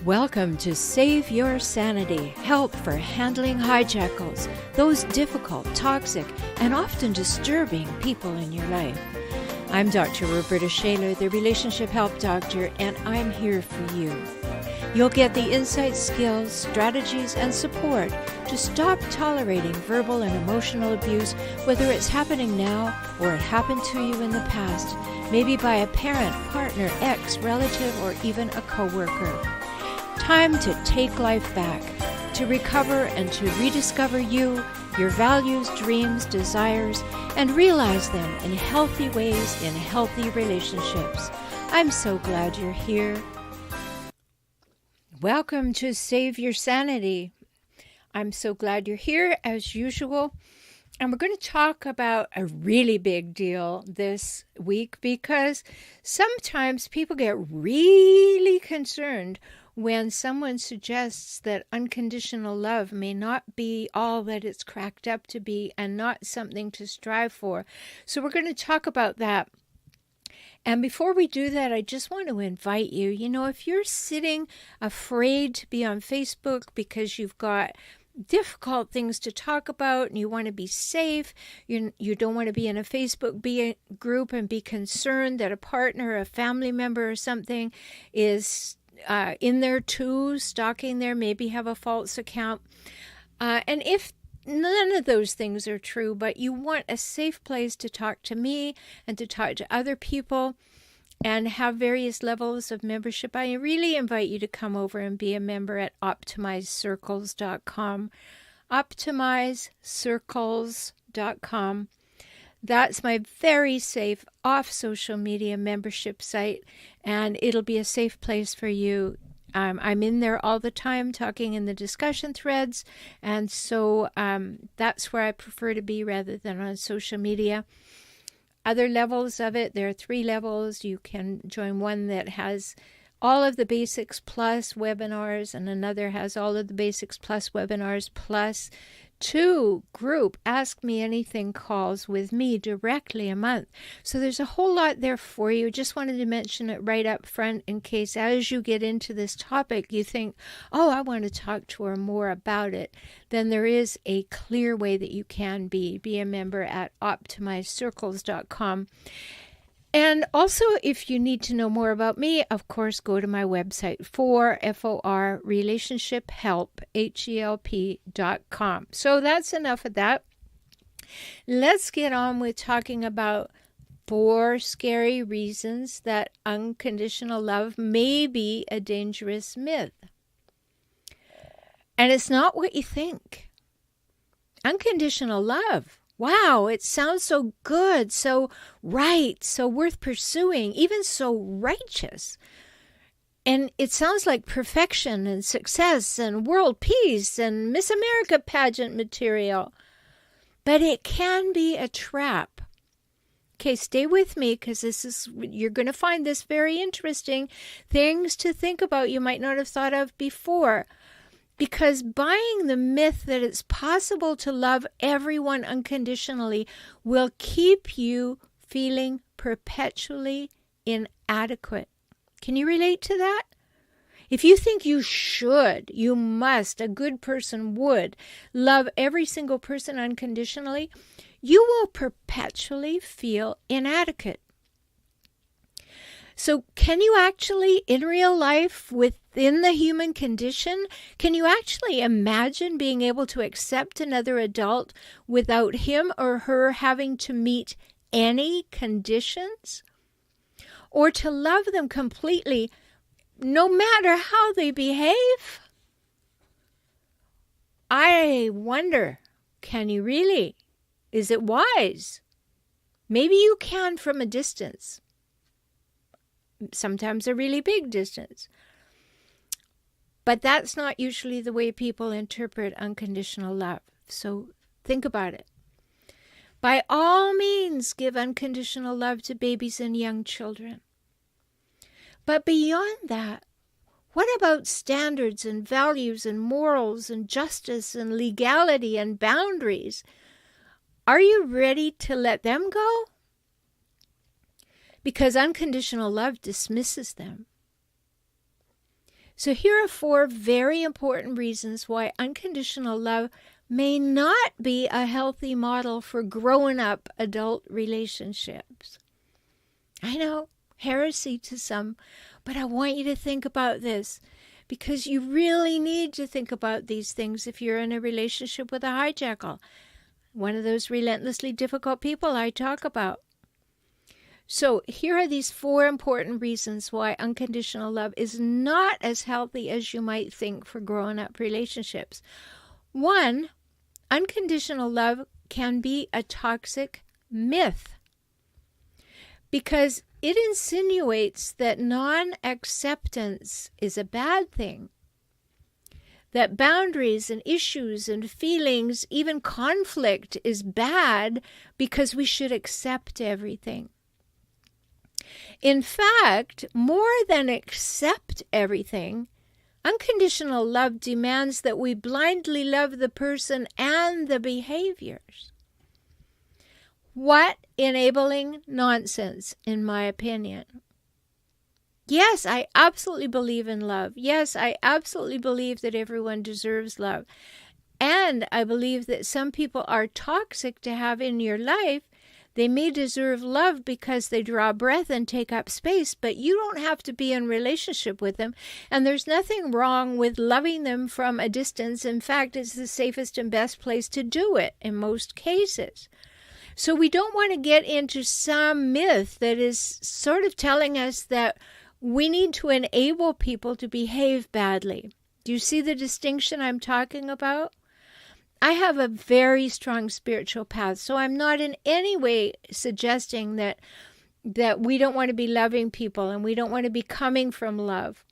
Welcome to Save Your Sanity, help for handling hijackals, those difficult, toxic, and often disturbing people in your life. I'm Dr. Rhoberta Shaler, the Relationship Help Doctor, and I'm here for you. You'll get the insight, skills, strategies, and support to stop tolerating verbal and emotional abuse, whether it's happening now or it happened to you in the past, maybe by a parent, partner, ex, relative, or even a coworker. Time to take life back, to recover and to rediscover you, your values, dreams, desires, and realize them in healthy ways in healthy relationships. I'm so glad you're here. Welcome to Save Your Sanity. I'm so glad you're here as usual. And we're going to talk about a really big deal this week because sometimes people get really concerned when someone suggests that unconditional love may not be all that it's cracked up to be and not something to strive for. So we're going to talk about that. And before we do that, I just want to invite you, if you're sitting afraid to be on Facebook because you've got difficult things to talk about and you want to be safe, you don't want to be in a Facebook group and be concerned that a partner, a family member or something is in there too, stalking there, maybe have a false account. And if none of those things are true, but you want a safe place to talk to me and to talk to other people and have various levels of membership, I really invite you to come over and be a member at optimizecircles.com. optimizecircles.com. That's my very safe off-social media membership site, and it'll be a safe place for you. I'm in there all the time talking in the discussion threads, and so that's where I prefer to be rather than on social media. Other levels of it, there are 3 levels. You can join one that has all of the basics plus webinars, and another has all of the basics plus webinars plus 2 group Ask Me Anything calls with me directly a month. So there's a whole lot there for you. Just wanted to mention it right up front in case as you get into this topic you think, oh, I want to talk to her more about it. Then there is a clear way that you can be a member at optimizecircles.com. And also, if you need to know more about me, of course, go to my website for relationshiphelp.com. So that's enough of that. Let's get on with talking about 4 scary reasons that unconditional love may be a dangerous myth. And it's not what you think. Unconditional love. Wow, it sounds so good, so right, so worth pursuing, even so righteous. And it sounds like perfection and success and world peace and Miss America pageant material. But it can be a trap. Okay, stay with me because you're going to find this very interesting. Things to think about you might not have thought of before. Because buying the myth that it's possible to love everyone unconditionally will keep you feeling perpetually inadequate. Can you relate to that? If you think you should, you must, a good person would love every single person unconditionally, you will perpetually feel inadequate. So can you actually, in real life, within the human condition, can you actually imagine being able to accept another adult without him or her having to meet any conditions? Or to love them completely, no matter how they behave? I wonder, can you really? Is it wise? Maybe you can from a distance. Sometimes a really big distance. But that's not usually the way people interpret unconditional love. So think about it. By all means, give unconditional love to babies and young children. But beyond that, what about standards and values and morals and justice and legality and boundaries? Are you ready to let them go? Because unconditional love dismisses them. So here are 4 very important reasons why unconditional love may not be a healthy model for grown-up adult relationships. I know, heresy to some, but I want you to think about this, because you really need to think about these things if you're in a relationship with a hijackal, one of those relentlessly difficult people I talk about. So here are these 4 important reasons why unconditional love is not as healthy as you might think for grown-up relationships. 1, unconditional love can be a toxic myth because it insinuates that non-acceptance is a bad thing, that boundaries and issues and feelings, even conflict, is bad because we should accept everything. In fact, more than accept everything, unconditional love demands that we blindly love the person and the behaviors. What enabling nonsense, in my opinion. Yes, I absolutely believe in love. Yes, I absolutely believe that everyone deserves love. And I believe that some people are toxic to have in your life. They may deserve love because they draw breath and take up space, but you don't have to be in relationship with them. And there's nothing wrong with loving them from a distance. In fact, it's the safest and best place to do it in most cases. So we don't want to get into some myth that is sort of telling us that we need to enable people to behave badly. Do you see the distinction I'm talking about? I have a very strong spiritual path, so I'm not in any way suggesting that we don't want to be loving people and we don't want to be coming from love.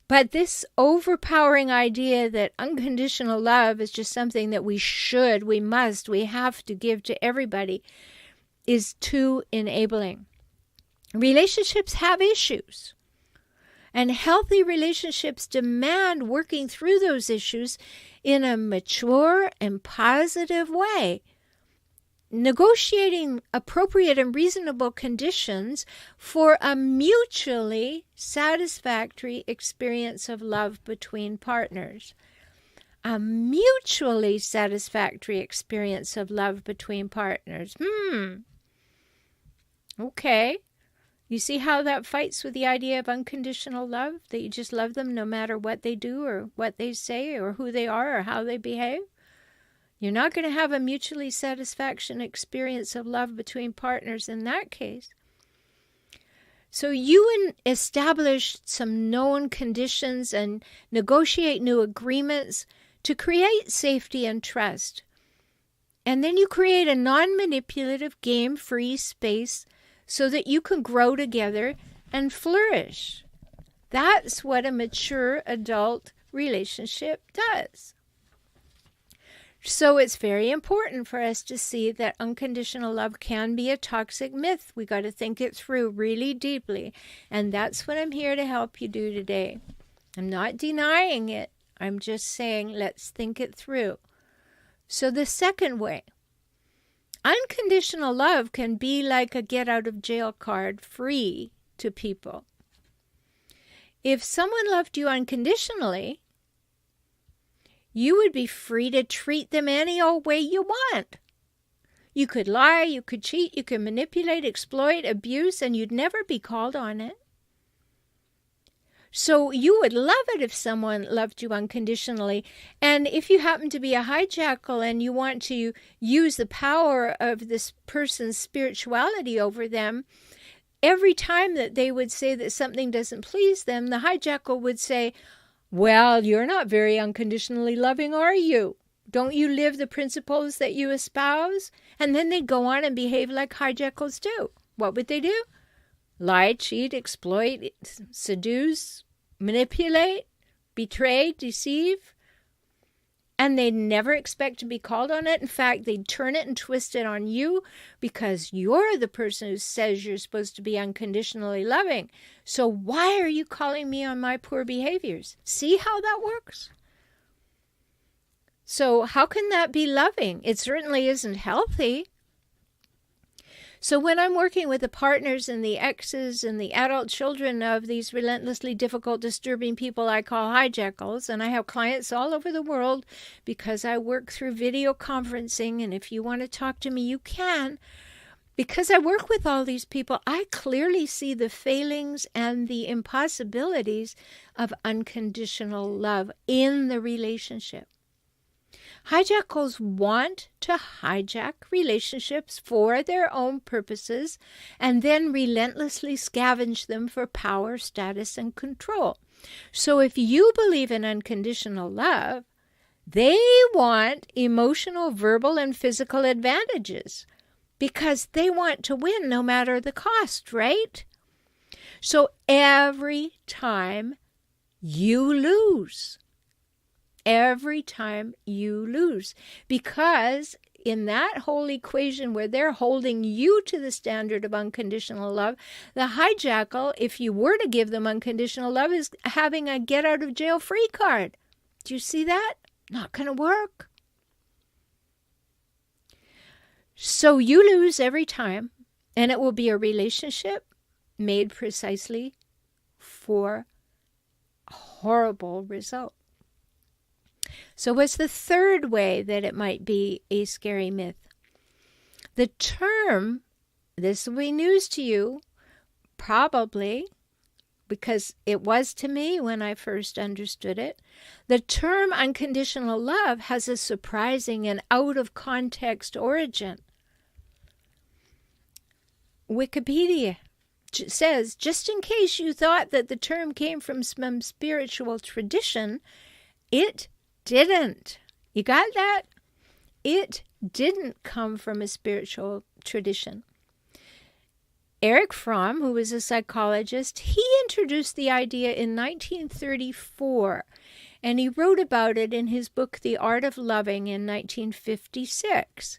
But this overpowering idea that unconditional love is just something that we should, we must, we have to give to everybody is too enabling. Relationships have issues. And healthy relationships demand working through those issues in a mature and positive way, negotiating appropriate and reasonable conditions for a mutually satisfactory experience of love between partners. A mutually satisfactory experience of love between partners. Okay. You see how that fights with the idea of unconditional love? That you just love them no matter what they do or what they say or who they are or how they behave? You're not going to have a mutually satisfaction experience of love between partners in that case. So you establish some known conditions and negotiate new agreements to create safety and trust. And then you create a non-manipulative, game-free space so that you can grow together and flourish. That's what a mature adult relationship does. So it's very important for us to see that unconditional love can be a toxic myth. We got to think it through really deeply. And that's what I'm here to help you do today. I'm not denying it. I'm just saying let's think it through. So the second way, unconditional love can be like a get-out-of-jail card free to people. If someone loved you unconditionally, you would be free to treat them any old way you want. You could lie, you could cheat, you could manipulate, exploit, abuse, and you'd never be called on it. So you would love it if someone loved you unconditionally. And if you happen to be a hijackal and you want to use the power of this person's spirituality over them, every time that they would say that something doesn't please them, the hijackal would say, well, you're not very unconditionally loving, are you? Don't you live the principles that you espouse? And then they'd go on and behave like hijackals do. What would they do? Lie, cheat, exploit, seduce, manipulate, betray, deceive. And they never expect to be called on it. In fact, they'd turn it and twist it on you because you're the person who says you're supposed to be unconditionally loving. So why are you calling me on my poor behaviors? See how that works? So how can that be loving? It certainly isn't healthy. So when I'm working with the partners and the exes and the adult children of these relentlessly difficult, disturbing people I call hijackals, and I have clients all over the world because I work through video conferencing, and if you want to talk to me, you can. Because I work with all these people, I clearly see the failings and the impossibilities of unconditional love in the relationship. Hijackals want to hijack relationships for their own purposes and then relentlessly scavenge them for power, status, and control. So if you believe in unconditional love, they want emotional, verbal, and physical advantages because they want to win no matter the cost, right? So every time you lose, because in that whole equation where they're holding you to the standard of unconditional love, the hijackal, if you were to give them unconditional love, is having a get out of jail free card. Do you see that? Not going to work. So you lose every time, and it will be a relationship made precisely for a horrible result. So what's the third way that it might be a scary myth? The term, this will be news to you, probably, because it was to me when I first understood it. The term unconditional love has a surprising and out-of-context origin. Wikipedia says, just in case you thought that the term came from some spiritual tradition, it didn't. You got that? It didn't come from a spiritual tradition. Erich Fromm, who was a psychologist, he introduced the idea in 1934, and he wrote about it in his book, The Art of Loving, in 1956.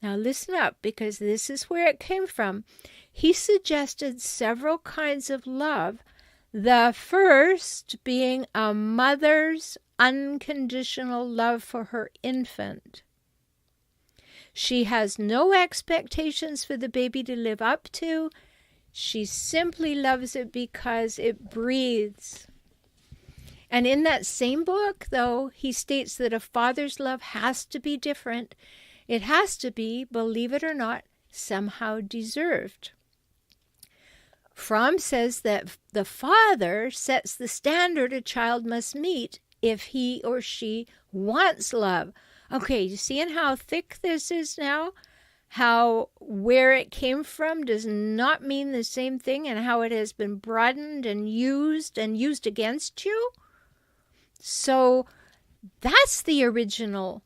Now listen up, because this is where it came from. He suggested several kinds of love, the first being a mother's unconditional love for her infant. She has no expectations for the baby to live up to. She simply loves it because it breathes. And in that same book, though, he states that a father's love has to be different. It has to be, believe it or not, somehow deserved. Fromm says that the father sets the standard a child must meet if he or she wants love. Okay, you seeing how thick this is now? How where it came from does not mean the same thing, and how it has been broadened and used against you? So that's the original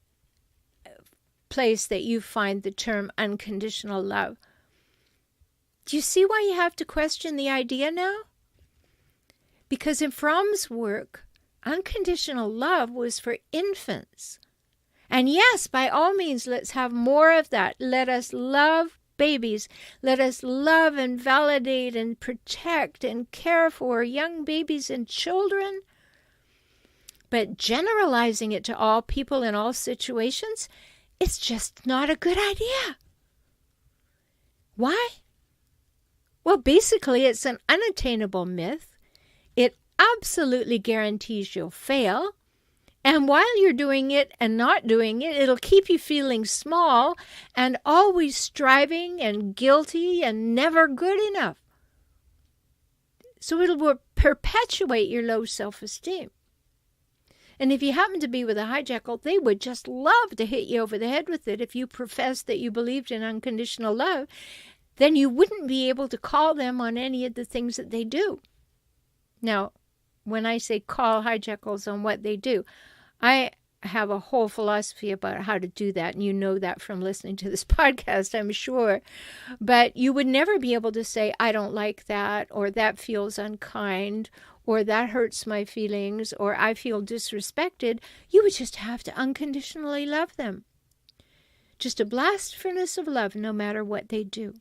place that you find the term unconditional love. Do you see why you have to question the idea now? Because in Fromm's work, unconditional love was for infants. And yes, by all means, let's have more of that. Let us love babies. Let us love and validate and protect and care for young babies and children. But generalizing it to all people in all situations, it's just not a good idea. Why? Well, basically, it's an unattainable myth. It absolutely guarantees you'll fail. And while you're doing it and not doing it, it'll keep you feeling small and always striving and guilty and never good enough. So it'll perpetuate your low self-esteem. And if you happen to be with a hijackal, they would just love to hit you over the head with it. If you professed that you believed in unconditional love, then you wouldn't be able to call them on any of the things that they do. Now, when I say call hijackals on what they do, I have a whole philosophy about how to do that, and you know that from listening to this podcast, I'm sure. But you would never be able to say, I don't like that, or that feels unkind, or that hurts my feelings, or I feel disrespected. You would just have to unconditionally love them. Just a blast furnace of love, no matter what they do.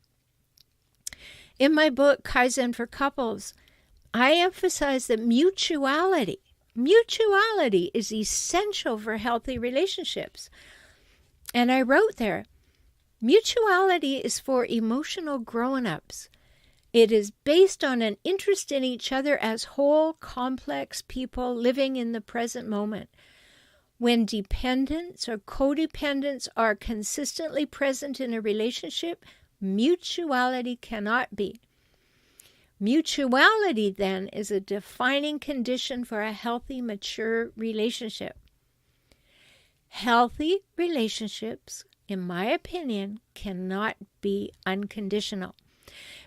In my book, Kaizen for Couples, I emphasize that mutuality is essential for healthy relationships. And I wrote there, Mutuality is for emotional grown-ups. It is based on an interest in each other as whole, complex people living in the present moment. When dependence or codependence are consistently present in a relationship, mutuality cannot be. Mutuality, then, is a defining condition for a healthy, mature relationship. Healthy relationships, in my opinion, cannot be unconditional,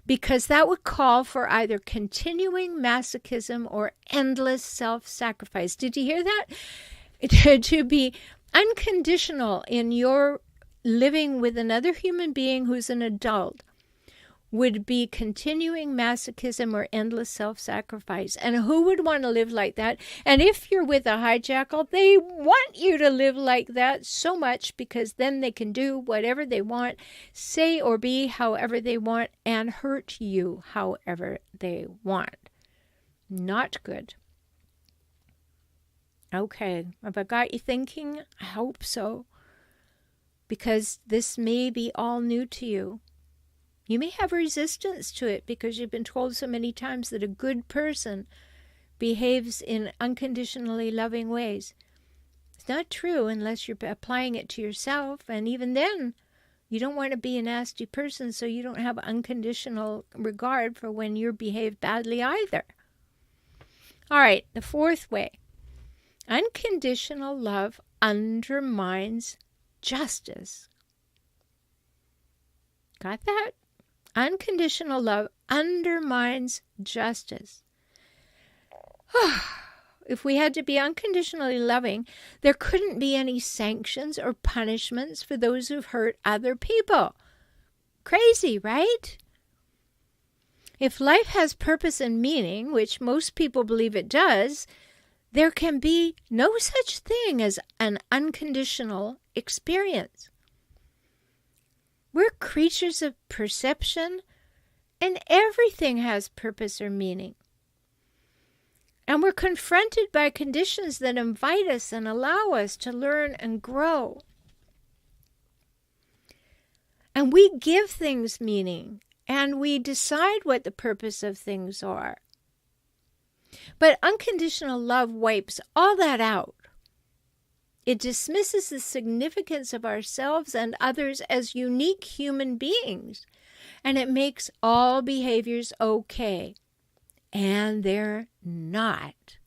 because that would call for either continuing masochism or endless self-sacrifice. Did you hear that? To be unconditional in your living with another human being who's an adult would be continuing masochism or endless self-sacrifice. And who would want to live like that? And if you're with a hijackal, they want you to live like that so much, because then they can do whatever they want, say or be however they want, and hurt you however they want. Not good. Okay, have I got you thinking? I hope so, because this may be all new to you. You may have resistance to it because you've been told so many times that a good person behaves in unconditionally loving ways. It's not true unless you're applying it to yourself, and even then, you don't want to be a nasty person, so you don't have unconditional regard for when you behave badly either. All right, the fourth way. Unconditional love undermines justice. Got that? Unconditional love undermines justice. If we had to be unconditionally loving, there couldn't be any sanctions or punishments for those who've hurt other people. Crazy, right? If life has purpose and meaning, which most people believe it does, there can be no such thing as an unconditional experience. We're creatures of perception, and everything has purpose or meaning. And we're confronted by conditions that invite us and allow us to learn and grow. And we give things meaning, and we decide what the purpose of things are. But unconditional love wipes all that out. It dismisses the significance of ourselves and others as unique human beings, and it makes all behaviors okay. And they're not.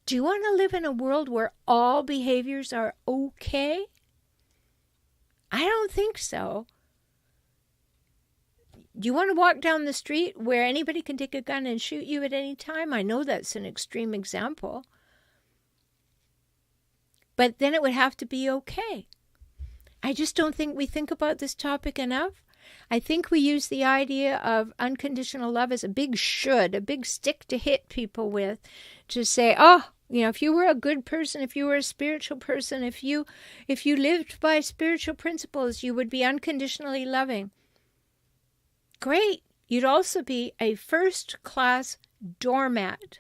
Do you want to live in a world where all behaviors are okay? I don't think so. Do you want to walk down the street where anybody can take a gun and shoot you at any time? I know that's an extreme example. But then it would have to be okay. I just don't think we think about this topic enough. I think we use the idea of unconditional love as a big should, a big stick to hit people with, to say, oh, if you were a good person, if you were a spiritual person, if you lived by spiritual principles, you would be unconditionally loving. Great. You'd also be a first-class doormat.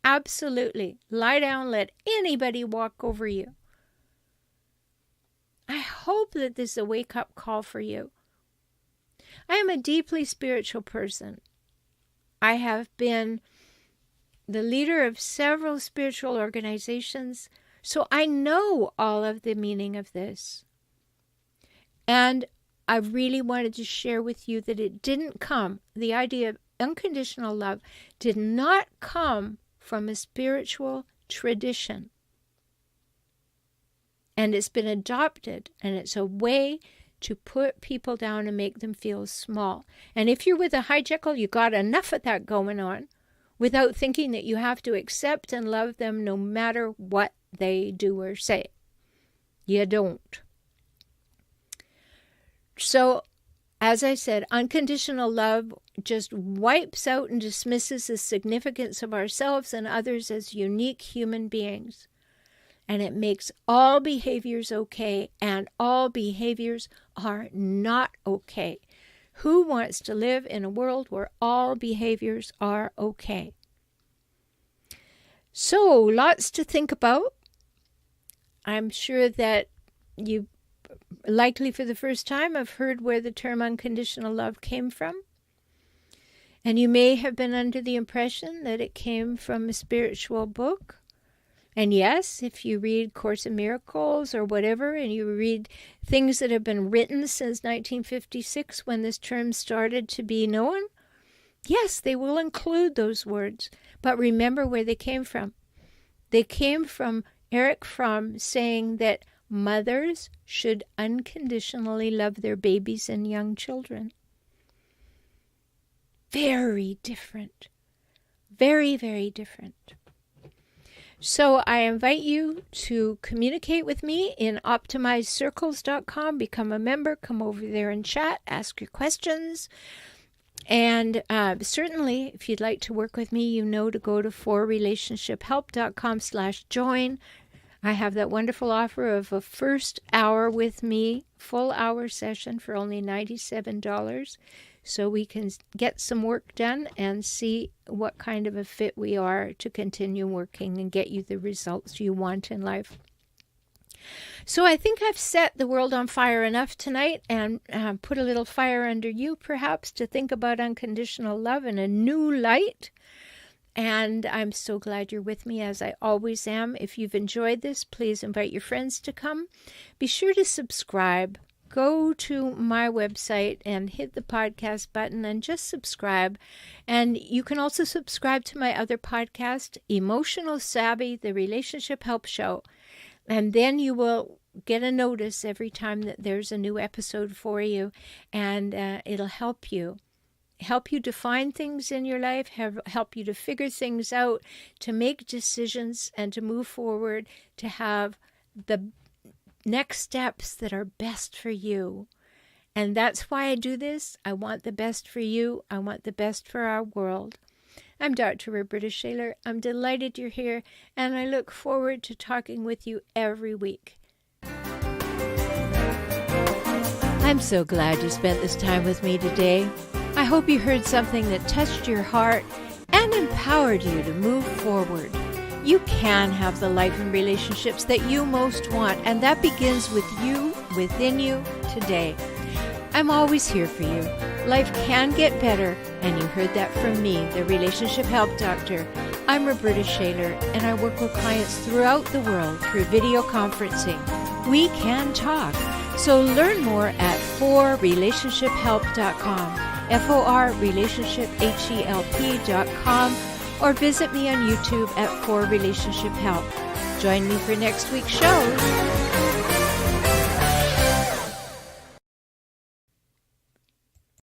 Absolutely. Lie down, let anybody walk over you. I hope that this is a wake-up call for you. I am a deeply spiritual person. I have been the leader of several spiritual organizations, so I know all of the meaning of this. And I really wanted to share with you that it didn't come, the idea of unconditional love did not come from a spiritual tradition. And it's been adopted, and it's a way to put people down and make them feel small. And if you're with a hijackal, you got enough of that going on without thinking that you have to accept and love them no matter what they do or say. You don't. So, as I said, unconditional love just wipes out and dismisses the significance of ourselves and others as unique human beings. And it makes all behaviors okay, and all behaviors are not okay. Who wants to live in a world where all behaviors are okay? So, lots to think about. I'm sure that you likely for the first time, have heard where the term unconditional love came from. And you may have been under the impression that it came from a spiritual book. And yes, if you read Course in Miracles or whatever, and you read things that have been written since 1956 when this term started to be known, yes, they will include those words. But remember where they came from. They came from Erich Fromm saying that mothers should unconditionally love their babies and young children. Very different. Very, very different. So I invite you to communicate with me in optimizedcircles.com. Become a member. Come over there and chat. Ask your questions. And certainly, if you'd like to work with me, you know to go to forrelationshiphelp.com/join. I have that wonderful offer of a first hour with me, full hour session for only $97. So we can get some work done and see what kind of a fit we are to continue working and get you the results you want in life. So I think I've set the world on fire enough tonight and put a little fire under you, perhaps, to think about unconditional love in a new light. And I'm so glad you're with me, as I always am. If you've enjoyed this, please invite your friends to come. Be sure to subscribe. Go to my website and hit the podcast button and just subscribe. And you can also subscribe to my other podcast, Emotional Savvy, the Relationship Help Show. And then you will get a notice every time that there's a new episode for you. And it'll help you define things in your life, help you to figure things out, to make decisions and to move forward, to have the next steps that are best for you. And that's why I do this. I want the best for you. I want the best for our world. I'm Dr. Rhoberta Shaler. I'm delighted you're here, and I look forward to talking with you every week. I'm so glad you spent this time with me today. I hope you heard something that touched your heart and empowered you to move forward. You can have the life and relationships that you most want, and that begins with you, within you, today. I'm always here for you. Life can get better, and you heard that from me, the Relationship Help Doctor. I'm Rhoberta Shaler, and I work with clients throughout the world through video conferencing. We can talk. So learn more at forrelationshiphelp.com, forrelationshiphelp.com, or visit me on YouTube at For Relationship Help. Join me for next week's show.